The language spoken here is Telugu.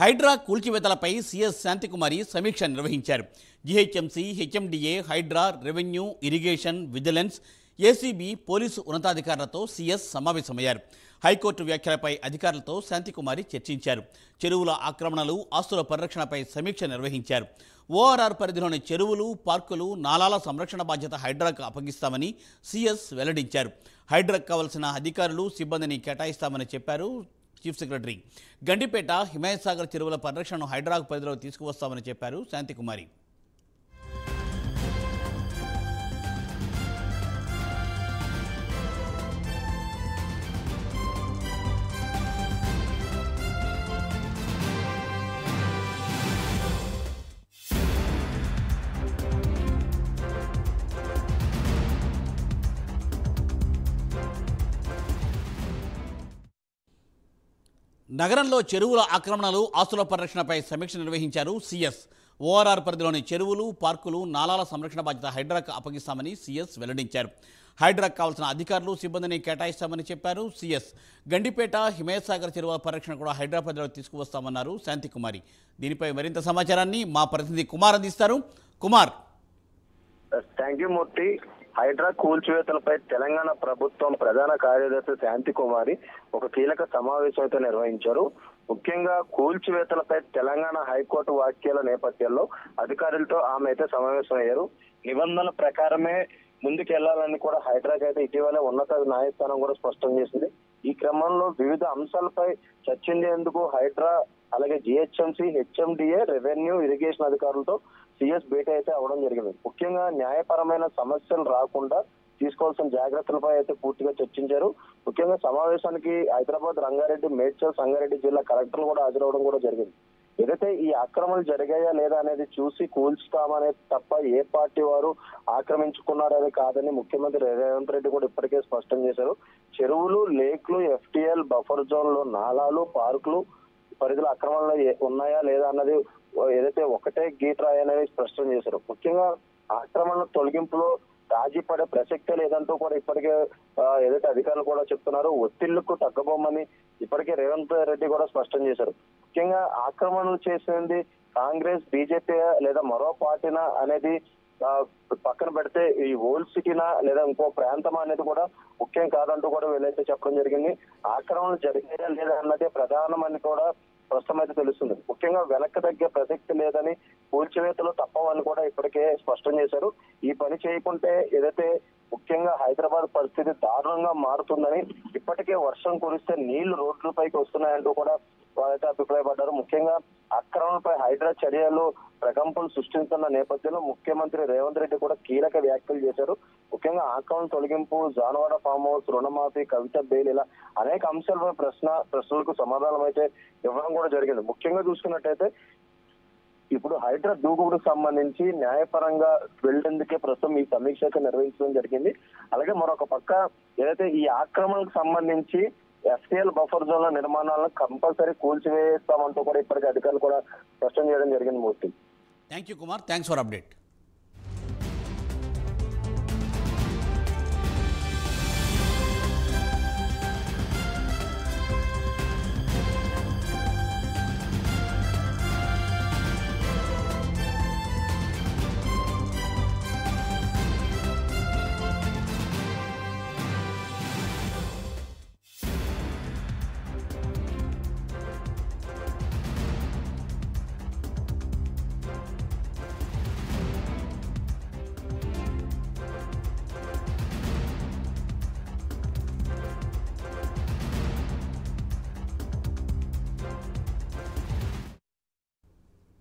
హైడ్రా కూల్చివేతలపై సీఎస్ శాంతికుమారి సమీక్ష నిర్వహించారు. GHMC, HMDA, Hydraa, revenue, irrigation, vigilance, ACB, police ఉన్నతాధికారులతో సీఎస్ సమావేశమయ్యారు. హైకోర్టు వ్యాఖ్యలపై అధికారులతో శాంతికుమారి చర్చించారు. చెరువుల ఆక్రమణలు, ఆస్తుల పరిరక్షణపై సమీక్ష నిర్వహించారు. ఓఆర్ఆర్ పరిధిలోని చెరువులు, పార్కులు, నాలాల సంరక్షణ బాధ్యత హైడ్రాకు అప్పగిస్తామని సీఎస్ వెల్లడించారు. హైడ్రాకు కావలసిన అధికారులు, సిబ్బందిని కేటాయిస్తామని చెప్పారు చీఫ్ సెక్రటరీ. గండిపేట, హిమాయత్ చెరువుల పరిరక్షణను హైడ్రాకు పరిధిలోకి తీసుకువస్తామని చెప్పారు శాంతికుమారి. నగరంలో చెరువుల ఆక్రమణలు, ఆస్తుల పరిరక్షణపై సమీక్ష నిర్వహించారు సీఎస్. ఓఆర్ఆర్ పరిధిలోని చెరువులు, పార్కులు, నాలాల సంరక్షణ బాధ్యత హైడ్రాకు అప్పగిస్తామని సీఎస్ వెల్లడించారు. హైడ్రాకు కావాల్సిన అధికారులు, సిబ్బందిని కేటాయిస్తామని చెప్పారు సీఎస్. గండిపేట, హిమాయత్ చెరువుల పరిరక్షణ కూడా హైడ్రా పరిధిలోకి తీసుకువస్తామన్నారు శాంతికుమారి. దీనిపై మరింత సమాచారాన్ని మా ప్రతినిధి కుమార్ అందిస్తారు. కుమార్. థ్యాంక్ యూ మూర్తి. హైడ్రా కూల్చివేతలపై తెలంగాణ ప్రభుత్వం ప్రధాన కార్యదర్శి శాంతికుమారి ఒక కీలక సమావేశం అయితే నిర్వహించారు. ముఖ్యంగా కూల్చివేతలపై తెలంగాణ హైకోర్టు వ్యాఖ్యల నేపథ్యంలో అధికారులతో ఆమె అయితే సమావేశమయ్యారు. నిబంధనల ప్రకారమే ముందుకెళ్లాలని కూడా హైడ్రాకి అయితే ఇటీవలే ఉన్నత న్యాయస్థానం కూడా స్పష్టం చేసింది. ఈ క్రమంలో వివిధ అంశాలపై చర్చించేందుకు హైడ్రా, అలాగే జిహెచ్ఎంసీ, హెచ్ఎండిఏ, రెవెన్యూ, ఇరిగేషన్ అధికారులతో సీఎస్ భేటీ అయితే అవ్వడం జరిగింది. ముఖ్యంగా న్యాయపరమైన సమస్యలు రాకుండా తీసుకోవాల్సిన జాగ్రత్తలపై అయితే పూర్తిగా చర్చించారు. ముఖ్యంగా సమావేశానికి హైదరాబాద్, రంగారెడ్డి, మేడ్చల్, సంగారెడ్డి జిల్లా కలెక్టర్లు కూడా హాజరవడం కూడా జరిగింది. ఏదైతే ఈ ఆక్రమణలు జరిగాయా లేదా అనేది చూసి కూల్చుతామనే తప్ప ఏ పార్టీ వారు ఆక్రమించుకున్నారనే కాదని ముఖ్యమంత్రి రేవంత్ రెడ్డి కూడా ఇప్పటికే స్పష్టం చేశారు. చెరువులు, లేక్లు, ఎఫ్టీఎల్ బఫర్ జోన్ లో నాలాలు, పార్కులు పరిధిలో ఆక్రమణలు ఉన్నాయా లేదా అన్నది ఏదైతే ఒకటే గీట్రాయి అనేది స్పష్టం చేశారు. ముఖ్యంగా ఆక్రమణ తొలగింపులో రాజీ పడే ప్రసక్తే లేదంటూ కూడా ఇప్పటికే ఏదైతే అధికారులు కూడా చెప్తున్నారు. ఒత్తిళ్లకు తగ్గబోమని ఇప్పటికే రేవంత్ రెడ్డి కూడా స్పష్టం చేశారు. ముఖ్యంగా ఆక్రమణలు చేసింది కాంగ్రెస్, బీజేపీ లేదా మరో పార్టీనా అనేది పక్కన పెడితే ఈ ఓల్డ్ సిటీనా లేదా ఇంకో ప్రాంతమా అనేది కూడా ముఖ్యం కాదంటూ కూడా వీళ్ళైతే చెప్పడం జరిగింది. ఆక్రమణలు జరిగాయా లేదా అన్నదే ప్రధానమని కూడా ప్రస్తుతం అయితే తెలుస్తుంది. ముఖ్యంగా వెనక్కి తగ్గే ప్రసక్తి లేదని, కూల్చివేతలు తప్పవని కూడా ఇప్పటికే స్పష్టం చేశారు. ఈ పని చేయకుంటే ఏదైతే ముఖ్యంగా హైదరాబాద్ పరిస్థితి దారుణంగా మారుతుందని, ఇప్పటికే వర్షం కురిస్తే నీళ్లు రోడ్లపైకి వస్తున్నాయంటూ కూడా వాళ్ళైతే అభిప్రాయపడ్డారు. ముఖ్యంగా ఆక్రమణపై హైడ్రా చర్యలు ప్రకంపనలు సృష్టిస్తున్న నేపథ్యంలో ముఖ్యమంత్రి రేవంత్ రెడ్డి కూడా కీలక వ్యాఖ్యలు చేశారు. ముఖ్యంగా ఆక్రమణ తొలగింపు, జానవాడ ఫామ్ హౌస్, రుణమాఫీ, కవిత బెయిల్ ఇలా అనేక అంశాలపై ప్రశ్నలకు సమాధానం అయితే ఇవ్వడం కూడా జరిగింది. ముఖ్యంగా చూసుకున్నట్టయితే ఇప్పుడు హైడ్రా దూకుడుకు సంబంధించి న్యాయపరంగా వెళ్లేందుకే ప్రస్తుతం ఈ సమీక్ష నిర్వహించడం జరిగింది. అలాగే మరొక పక్క ఏదైతే ఈ ఆక్రమణకు సంబంధించి ఎఫ్టీఎల్ బఫర్ జోన్ల నిర్మాణాలను కంపల్సరీ కూల్చివేస్తామంటూ కూడా ఇప్పటికే అధికారులు కూడా స్పష్టం చేయడం జరిగింది. Murthy. Thank you Kumar. Thanks for update.